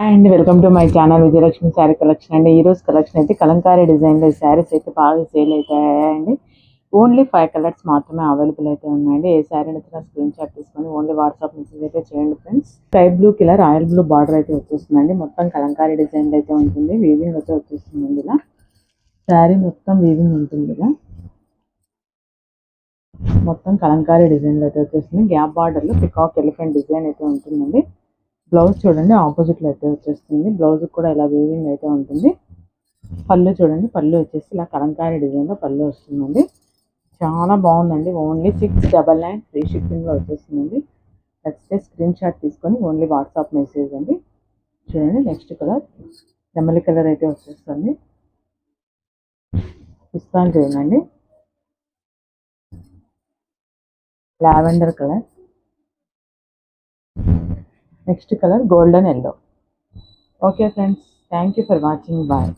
And welcome to my channel Vijayalakshmi sari collection అండి. ఈ రోజు కలెక్షన్ అయితే కలంకారీ డిజైన్లో శారీస్ అయితే బాగా సేల్ అవుతాయండి. ఓన్లీ 5 కలర్స్ మాత్రమే అవైలబుల్ అయితే ఉన్నాయండి. ఏ శారీ నచ్చినా స్క్రీన్ షాట్ తీసుకొని ఓన్లీ వాట్సాప్ మెసేజ్ అయితే చేయండి ఫ్రెండ్స్. స్కై బ్లూ కిలా రాయల్ బ్లూ బార్డర్ అయితే వచ్చేస్తుందండి. మొత్తం కలంకారీ డిజైన్ అయితే ఉంటుంది. వీవింగ్ అయితే వచ్చేస్తుందండి. ఇలా శారీ మొత్తం వీవింగ్ ఉంటుంది. ఇలా మొత్తం కలంకారీ డిజైన్లో అయితే వచ్చేస్తుంది. గ్యాప్ బార్డర్లో పికాక్ ఎలిఫెంట్ డిజైన్ అయితే ఉంటుందండి. బ్లౌజ్ చూడండి ఆపోజిట్లో అయితే వచ్చేస్తుంది. బ్లౌజ్ కూడా ఇలా వీవింగ్ అయితే ఉంటుంది. పళ్ళు చూడండి, పళ్ళు వచ్చేసి ఇలా కలంకారీ డిజైన్లో పళ్ళు వస్తుందండి. చాలా బాగుందండి. ఓన్లీ 699 ఫ్రీ షిప్పింగ్లో వచ్చేస్తుందండి. నచ్చితే స్క్రీన్ షాట్ తీసుకొని ఓన్లీ వాట్సాప్ మెసేజ్ అండి. చూడండి నెక్స్ట్ కలర్ నెమలి కలర్ అయితే వచ్చేస్తుంది. పిస్తాన్ చూడండి, lavender colour, next colour golden yellow. Okay friends, thank you for watching. Bye.